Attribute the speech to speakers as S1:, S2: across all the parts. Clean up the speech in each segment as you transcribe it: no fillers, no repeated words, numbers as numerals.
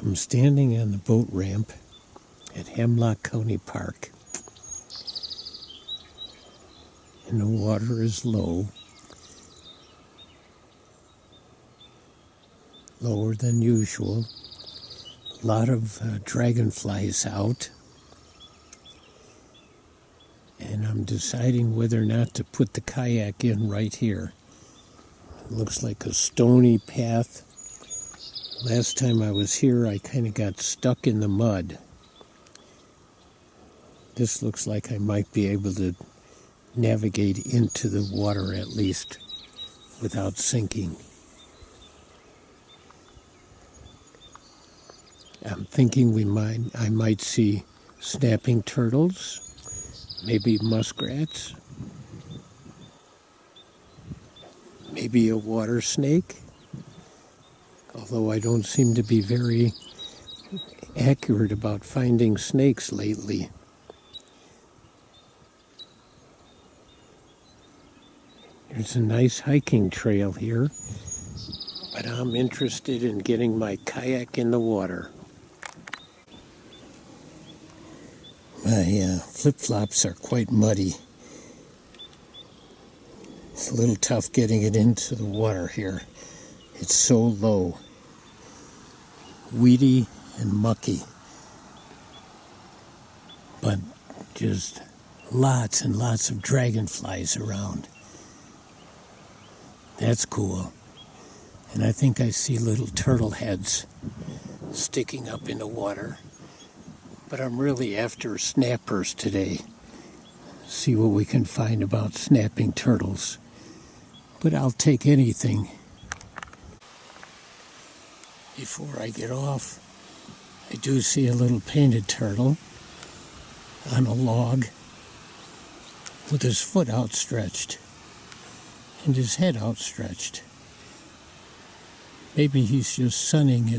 S1: I'm standing on the boat ramp at Hemlock County Park, and the water is low, lower than usual. A lot of dragonflies out, and I'm deciding whether or not to put the kayak in right here. It looks like a stony path. Last time I was here, I kind of got stuck in the mud. This looks like I might be able to navigate into the water at least without sinking. I'm thinking I might see snapping turtles, maybe muskrats, maybe a water snake, although I don't seem to be very accurate about finding snakes lately. There's a nice hiking trail here, but I'm interested in getting my kayak in the water. My flip-flops are quite muddy. It's a little tough getting it into the water here. It's so low, weedy and mucky, but just lots and lots of dragonflies around. That's cool. And I think I see little turtle heads sticking up in the water. But I'm really after snappers today. See what we can find about snapping turtles. But I'll take anything. Before I get off, I do see a little painted turtle on a log with his foot outstretched and his head outstretched. Maybe he's just sunning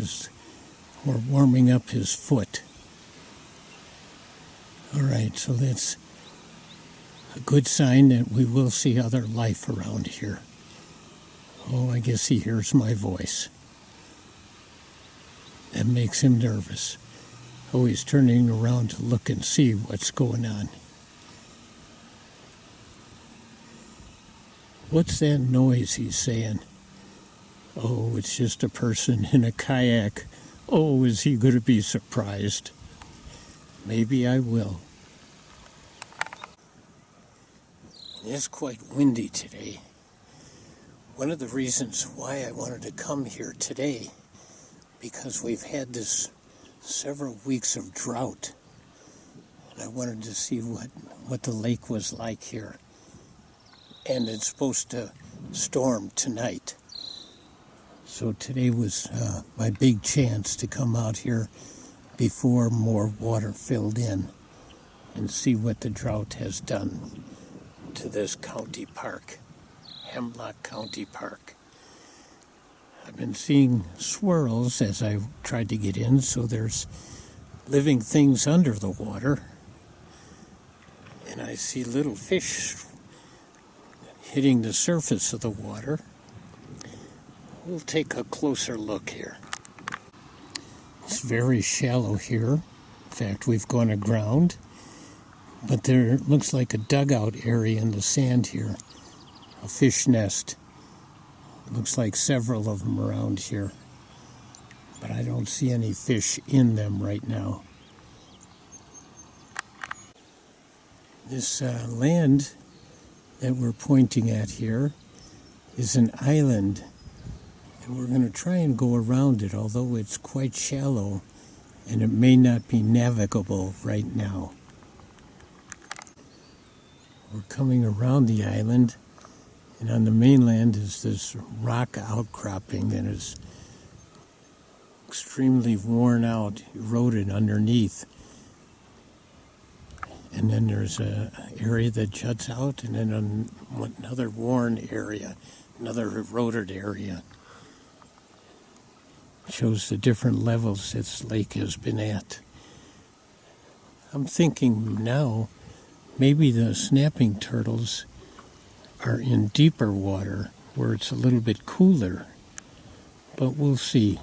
S1: or warming up his foot. All right, so that's a good sign that we will see other life around here. Oh, I guess he hears my voice. That makes him nervous. Oh, he's turning around to look and see what's going on. What's that noise he's saying? Oh, it's just a person in a kayak. Oh, is he going to be surprised? Maybe I will. It's quite windy today. One of the reasons why I wanted to come here today, because we've had this several weeks of drought, and I wanted to see what the lake was like here. And it's supposed to storm tonight. So today was my big chance to come out here before more water filled in and see what the drought has done to this county park, Hemlock County Park. I've been seeing swirls as I tried to get in, so there's living things under the water. And I see little fish hitting the surface of the water. We'll take a closer look here. It's very shallow here. In fact, we've gone aground, but there looks like a dugout area in the sand here, a fish nest. Looks like several of them around here, but I don't see any fish in them right now. This land that we're pointing at here is an island, and we're going to try and go around it, although it's quite shallow and it may not be navigable right now. We're coming around the island, and on the mainland is this rock outcropping that is extremely worn out, eroded underneath. And then there's an area that juts out, and then another worn area, another eroded area. Shows the different levels this lake has been at. I'm thinking now maybe the snapping turtles are in deeper water where it's a little bit cooler, but we'll see.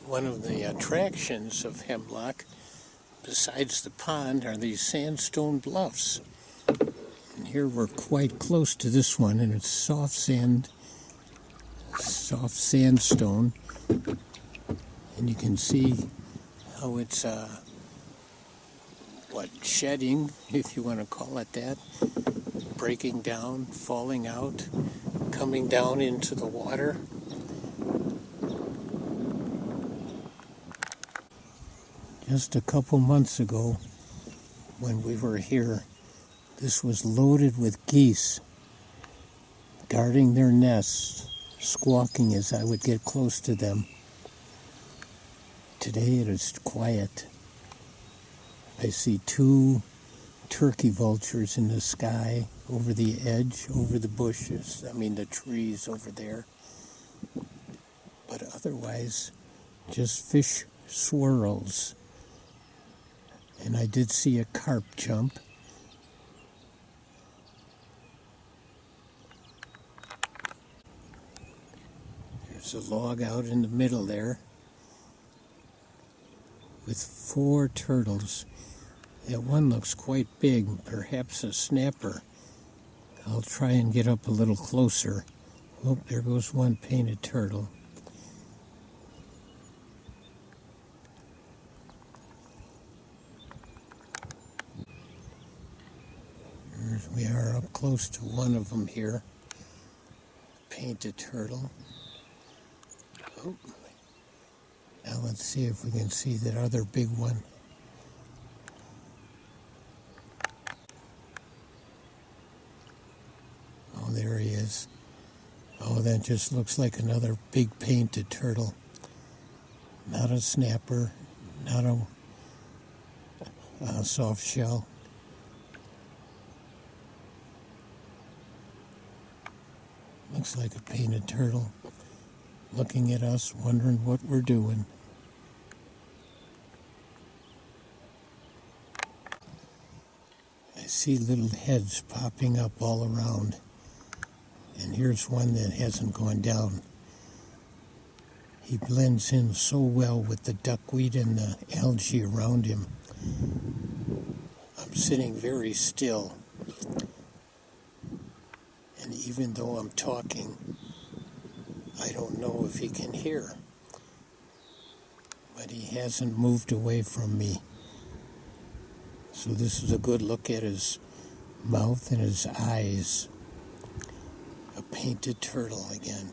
S1: one of the attractions of Hemlock, besides the pond, are these sandstone bluffs. And here we're quite close to this one, and it's soft sandstone. And you can see how it's, shedding, if you want to call it that, breaking down, falling out, coming down into the water. Just a couple months ago, when we were here, this was loaded with geese, guarding their nests, squawking as I would get close to them. Today it is quiet. I see 2 turkey vultures in the sky, over the edge, over the bushes, the trees over there. But otherwise, just fish swirls. And I did see a carp jump. There's a log out in the middle there with 4 turtles. That one looks quite big, perhaps a snapper. I'll try and get up a little closer. Oh, there goes one painted turtle. We are up close to one of them here. Painted turtle. Oh. Now let's see if we can see that other big one. Oh, there he is. Oh, that just looks like another big painted turtle. Not a snapper, not a soft shell. Looks like a painted turtle looking at us, wondering what we're doing. I see little heads popping up all around. And here's one that hasn't gone down. He blends in so well with the duckweed and the algae around him. I'm sitting very still. And even though I'm talking, I don't know if he can hear. But he hasn't moved away from me. So this is a good look at his mouth and his eyes. A painted turtle again.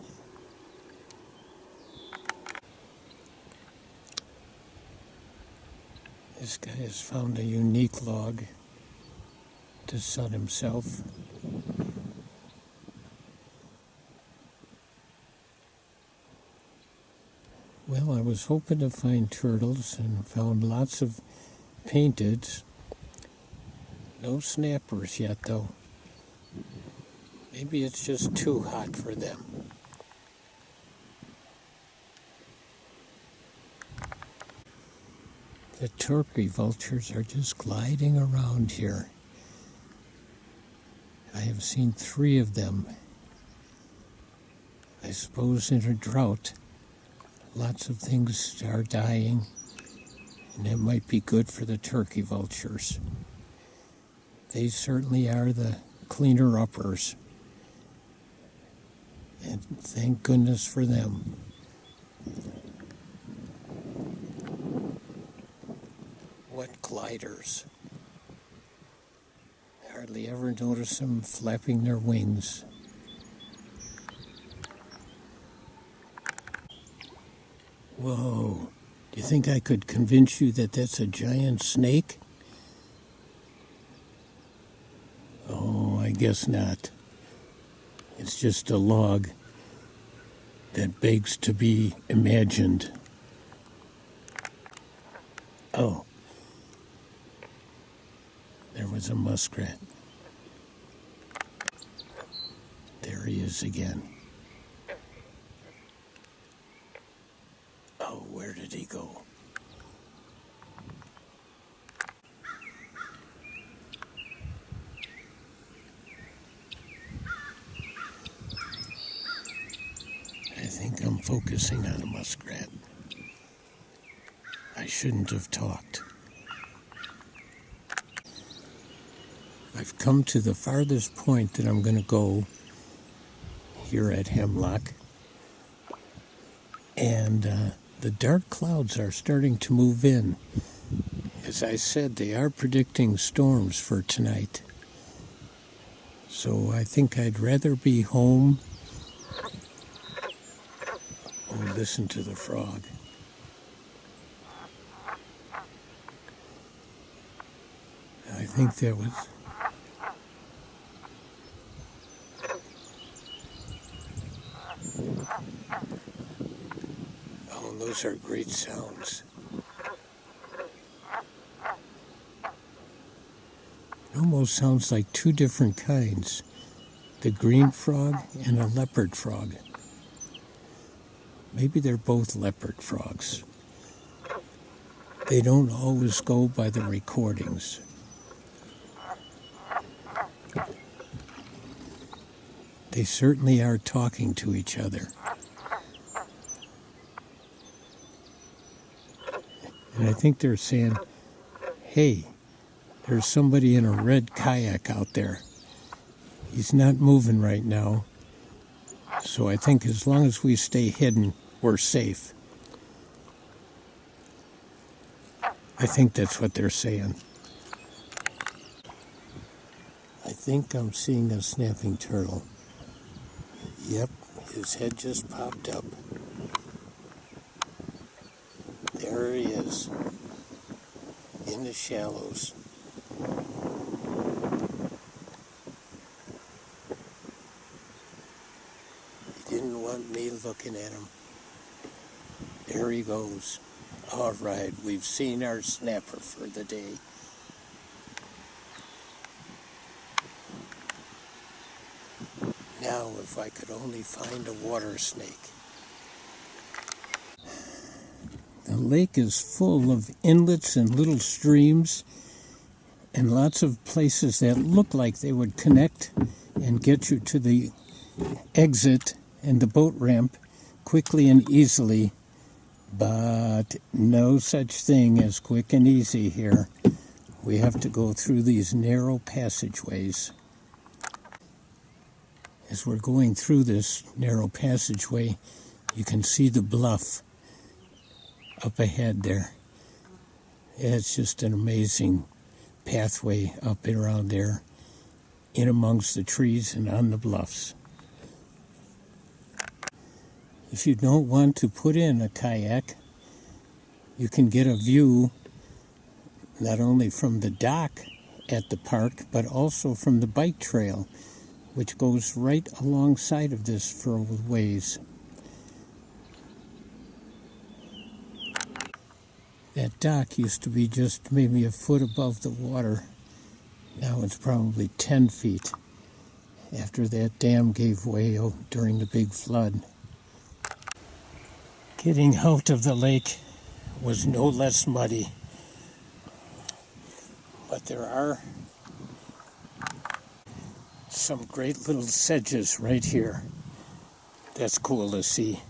S1: This guy has found a unique log to sun himself. Well, I was hoping to find turtles and found lots of painteds. No snappers yet, though. Maybe it's just too hot for them. The turkey vultures are just gliding around here. I have seen 3 of them. I suppose in a drought, lots of things are dying, and that might be good for the turkey vultures. They certainly are the cleaner-uppers, and thank goodness for them. What gliders. Hardly ever notice them flapping their wings. Whoa, do you think I could convince you that that's a giant snake? Oh, I guess not. It's just a log that begs to be imagined. Oh, there was a muskrat. There he is again. Oh, where did he go? I think I'm focusing on a muskrat. I shouldn't have talked. I've come to the farthest point that I'm going to go here at Hemlock. And the dark clouds are starting to move in. As I said, they are predicting storms for tonight. So I think I'd rather be home. Oh, listen to the frog. I think that was... Oh, those are great sounds. It almost sounds like two different kinds. The green frog and a leopard frog. Maybe they're both leopard frogs. They don't always go by the recordings. They certainly are talking to each other. And I think they're saying, hey, there's somebody in a red kayak out there. He's not moving right now. So I think as long as we stay hidden, we're safe. I think that's what they're saying. I think I'm seeing a snapping turtle. Yep, his head just popped up. There he is, in the shallows. He didn't want me looking at him. There he goes. All right, we've seen our snapper for the day. Now, if I could only find a water snake. The lake is full of inlets and little streams and lots of places that look like they would connect and get you to the exit and the boat ramp quickly and easily, but no such thing as quick and easy here. We have to go through these narrow passageways. As we're going through this narrow passageway, you can see the bluff up ahead there. It's just an amazing pathway up and around there, in amongst the trees and on the bluffs. If you don't want to put in a kayak, you can get a view not only from the dock at the park, but also from the bike trail, which goes right alongside of this for a ways. That dock used to be just maybe a foot above the water. Now it's probably 10 feet after that dam gave way during the big flood. Getting out of the lake was no less muddy. But there are some great little sedges right here. That's cool to see.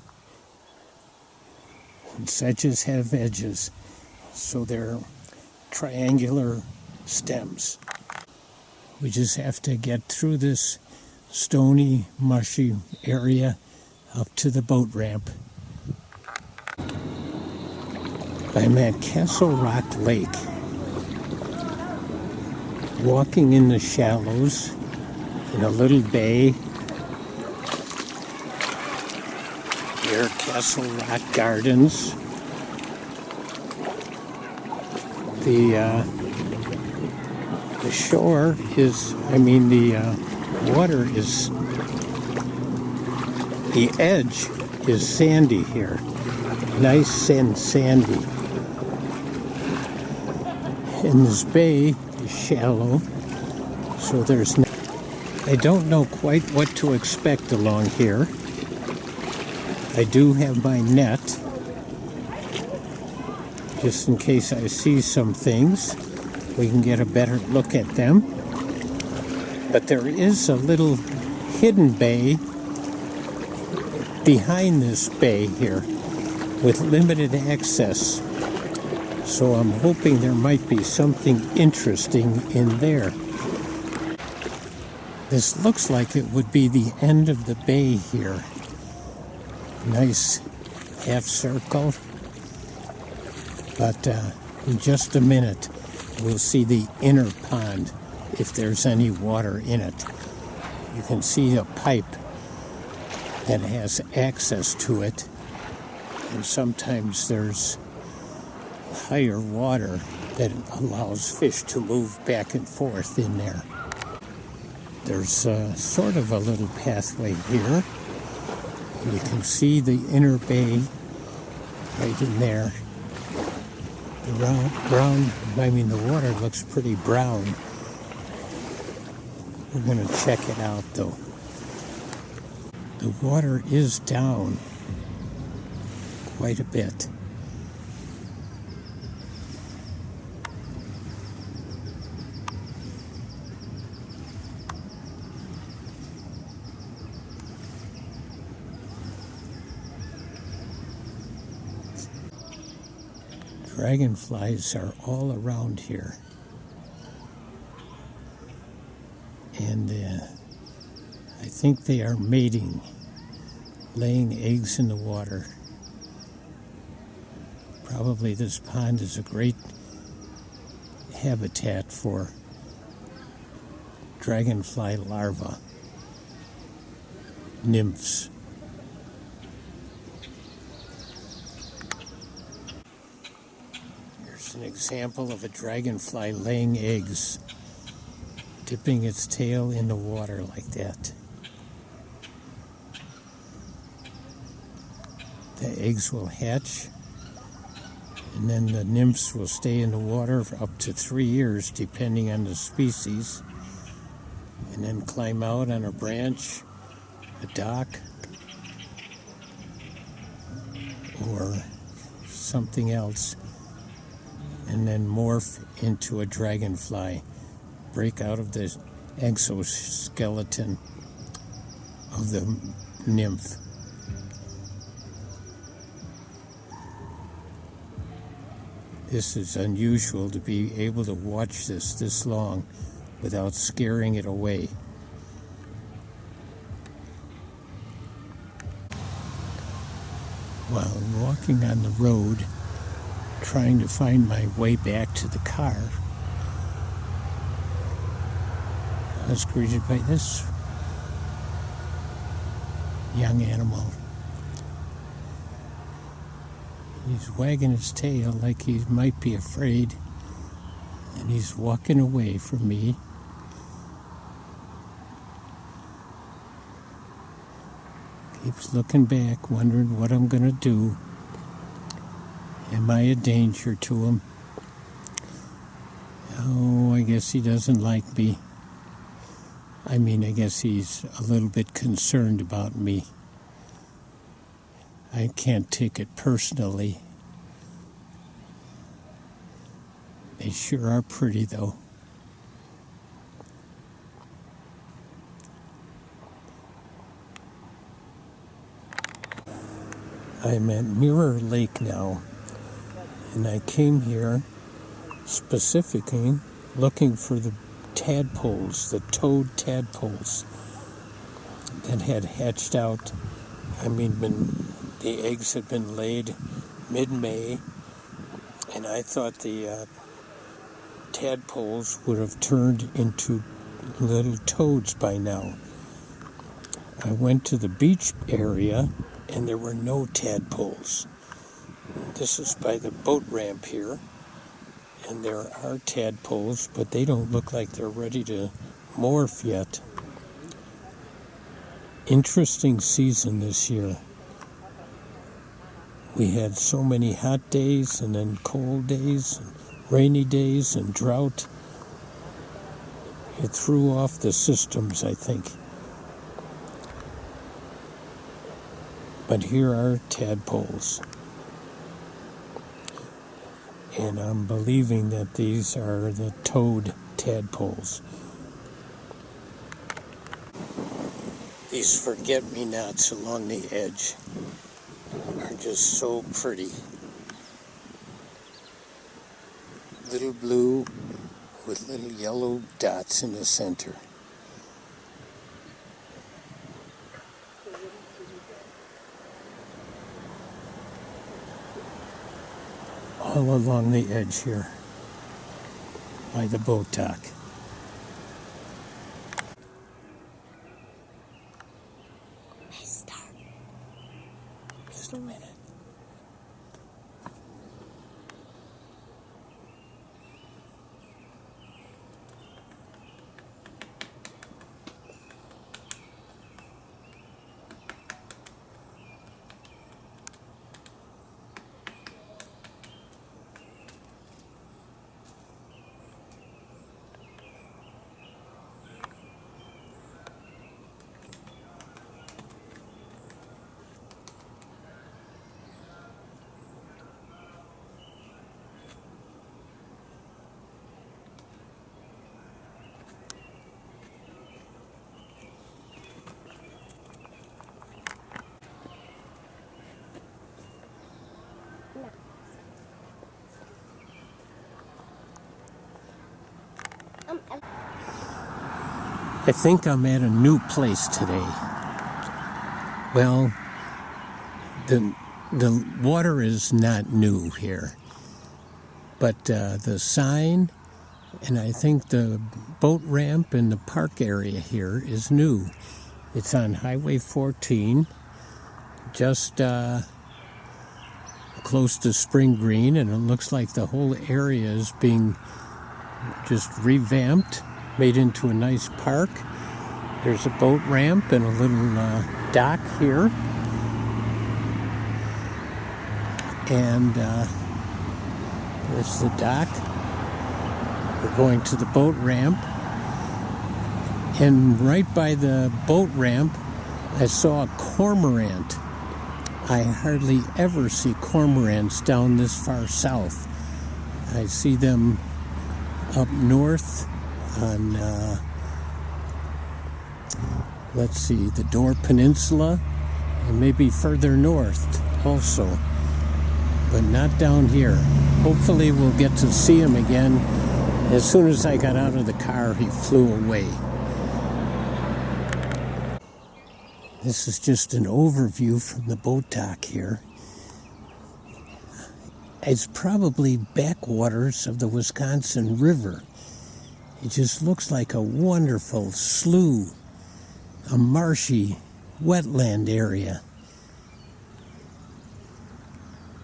S1: And sedges have edges, so they're triangular stems. We just have to get through this stony, mushy area up to the boat ramp. I'm at Castle Rock Lake, walking in the shallows in a little bay near Castle Rock Gardens. The shore is, the water is, the edge is sandy here, nice and sandy. And this bay is shallow, so I don't know quite what to expect along here. I do have my net, just in case I see some things. We can get a better look at them. But there is a little hidden bay behind this bay here with limited access. So I'm hoping there might be something interesting in there. This looks like it would be the end of the bay here. Nice half circle. But in just a minute, we'll see the inner pond, if there's any water in it. You can see a pipe that has access to it, and sometimes there's higher water that allows fish to move back and forth in there. There's sort of a little pathway here. You can see the inner bay right in there. The water looks pretty brown. We're going to check it out though. The water is down quite a bit. Dragonflies are all around here. And I think they are mating, laying eggs in the water. Probably this pond is a great habitat for dragonfly larvae, nymphs. Here's an example of a dragonfly laying eggs, dipping its tail in the water like that. The eggs will hatch, and then the nymphs will stay in the water for up to 3 years, depending on the species, and then climb out on a branch, a dock, or something else, and then morph into a dragonfly, break out of the exoskeleton of the nymph. This is unusual to be able to watch this long without scaring it away. While I'm walking on the road, trying to find my way back to the car, I was greeted by this young animal. He's wagging his tail like he might be afraid, and he's walking away from me. Keeps looking back, wondering what I'm going to do. Am I a danger to him? Oh, I guess he doesn't like me. I guess he's a little bit concerned about me. I can't take it personally. They sure are pretty, though. I'm at Mirror Lake now, and I came here specifically looking for the tadpoles, the toad tadpoles that had hatched out. The eggs had been laid mid-May, and I thought the tadpoles would have turned into little toads by now. I went to the beach area, and there were no tadpoles. This is by the boat ramp here, and there are tadpoles, but they don't look like they're ready to morph yet. Interesting season this year. We had so many hot days and then cold days, and rainy days and drought. It threw off the systems, I think. But here are tadpoles. And I'm believing that these are the toad tadpoles. These forget-me-nots along the edge are just so pretty. little blue with little yellow dots in the center. All along the edge here by the boat dock.
S2: Hey, Star.
S1: Just a minute. I think I'm at a new place today. Well, the water is not new here, but the sign and I think the boat ramp in the park area here is new. It's on Highway 14, just close to Spring Green, and it looks like the whole area is being just revamped, made into a nice park. There's a boat ramp and a little dock here. And there's the dock. We're going to the boat ramp. And right by the boat ramp, I saw a cormorant. I hardly ever see cormorants down this far south. I see them up north on, let's see, the Door Peninsula, and maybe further north also, but not down here. Hopefully we'll get to see him again. As soon as I got out of the car, he flew away. This is just an overview from the boat dock here. It's probably backwaters of the Wisconsin River. It just looks like a wonderful slough, a marshy wetland area.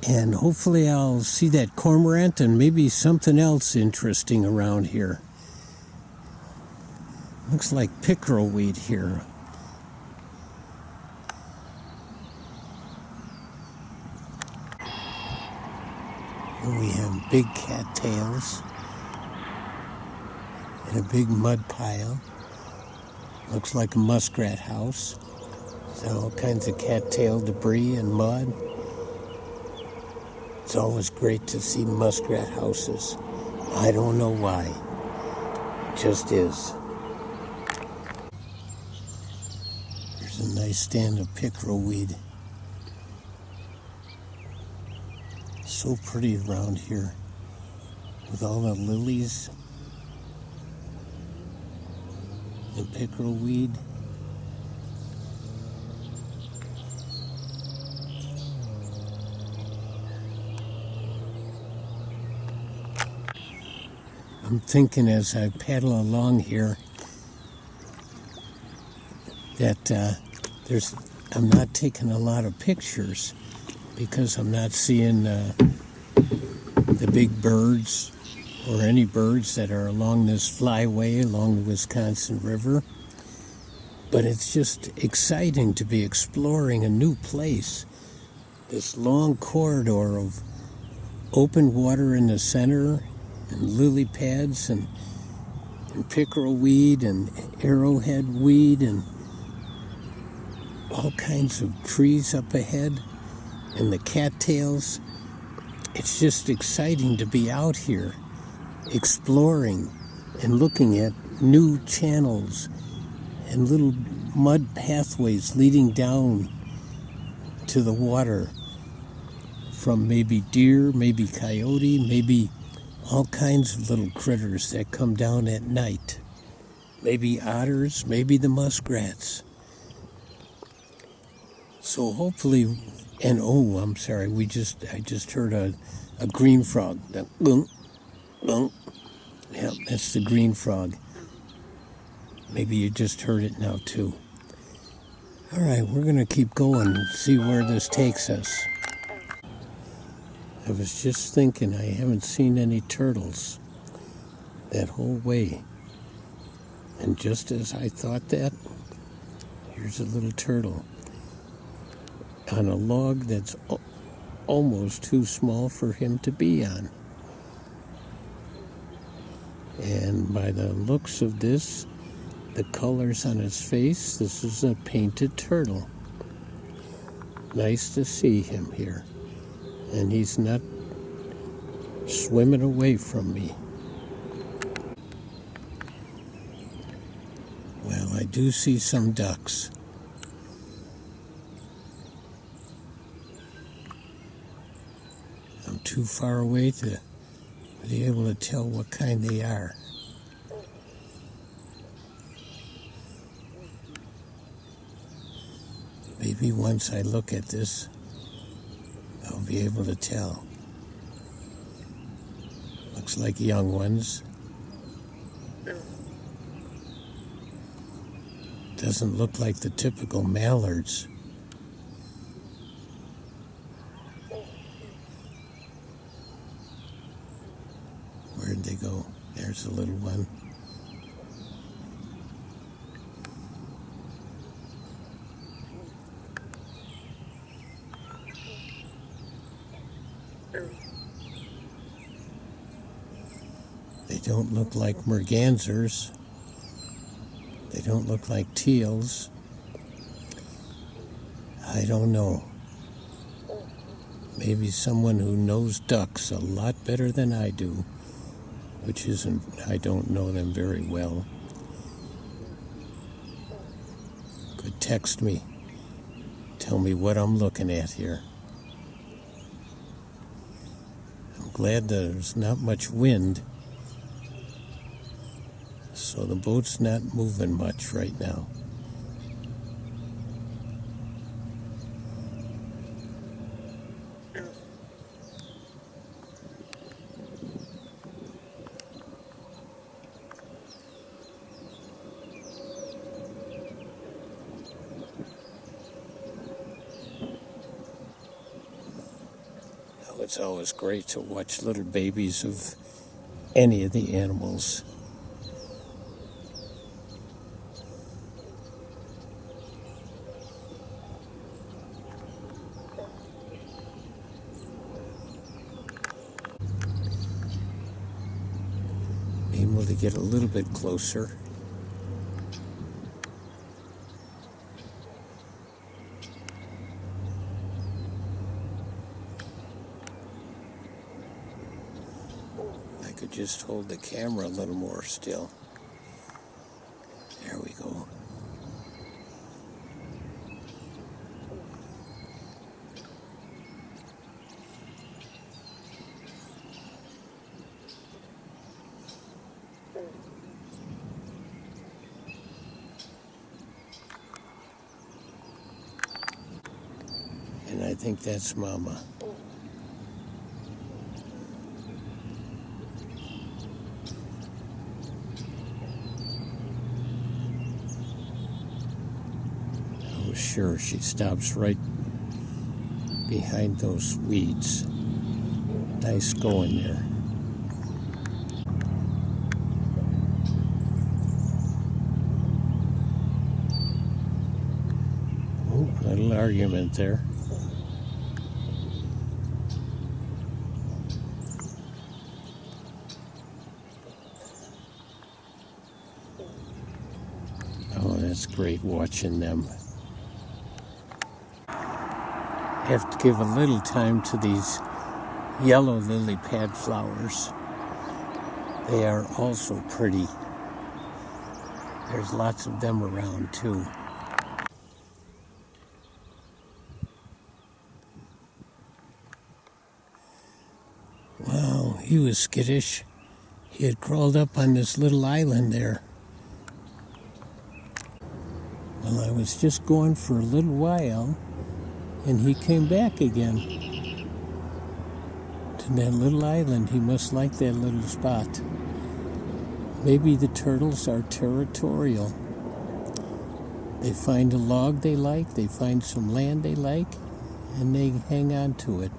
S1: And hopefully I'll see that cormorant and maybe something else interesting around here. Looks like pickerelweed here. Here we have big cattails and a big mud pile. Looks like a muskrat house. So all kinds of cattail debris and mud. It's always great to see muskrat houses. I don't know why. It just is. There's a nice stand of pickerelweed. So pretty around here with all the lilies and pickerelweed. I'm thinking as I paddle along here that I'm not taking a lot of pictures because I'm not seeing the big birds or any birds that are along this flyway along the Wisconsin River. But it's just exciting to be exploring a new place. This long corridor of open water in the center, and lily pads and pickerelweed and arrowhead weed and all kinds of trees up ahead and the cattails. It's just exciting to be out here exploring and looking at new channels and little mud pathways leading down to the water from maybe deer, maybe coyote, maybe all kinds of little critters that come down at night. Maybe otters, maybe the muskrats. So hopefully, and oh, I'm sorry, I just heard a green frog. That boom, boom. Yeah, that's the green frog. Maybe you just heard it now too. All right, we're gonna keep going and see where this takes us. I was just thinking I haven't seen any turtles that whole way. And just as I thought that, here's a little turtle on a log that's almost too small for him to be on. And by the looks of this, the colors on his face, this is a painted turtle. Nice to see him here. And he's not swimming away from me. Well, I do see some ducks. I'm too far away to be able to tell what kind they are. Maybe once I look at this, I'll be able to tell. Looks like young ones. Doesn't look like the typical mallards. Where'd they go? There's a little one. They don't look like mergansers. They don't look like teals. I don't know. Maybe someone who knows ducks a lot better than I do, which isn't, I don't know them very well, could text me, tell me what I'm looking at here. I'm glad there's not much wind, so the boat's not moving much right now. It's always great to watch little babies of any of the animals. Able to get a little bit closer. Just hold the camera a little more still. There we go. And I think that's Mama. Sure, she stops right behind those weeds. Nice going there. Oh, little argument there. Oh, that's great watching them. Have to give a little time to these yellow lily pad flowers. They are also pretty. There's lots of them around too. Well, He was skittish. He had crawled up on this little island there. Well, I was just going for a little while, and he came back again to that little island. He must like that little spot. Maybe the turtles are territorial. They find a log they like, they find some land they like, and they hang on to it.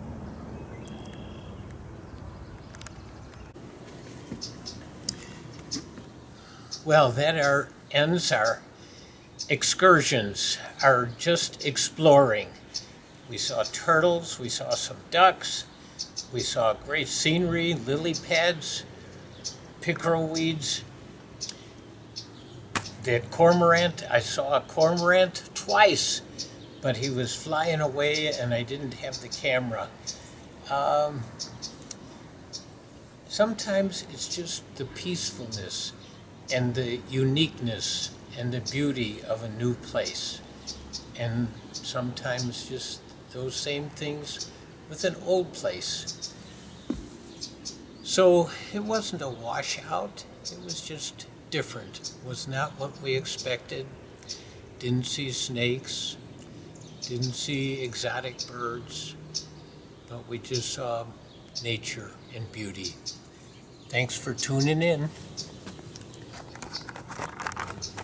S1: Well, that ends our excursions, our just exploring. We saw turtles, we saw some ducks, we saw great scenery, lily pads, pickerel weeds. That cormorant, I saw a cormorant twice, but he was flying away and I didn't have the camera. Sometimes it's just the peacefulness and the uniqueness and the beauty of a new place. And sometimes just those same things with an old place. So it wasn't a washout, it was just different. It was not what we expected. Didn't see snakes, didn't see exotic birds, but we just saw nature and beauty. Thanks for tuning in.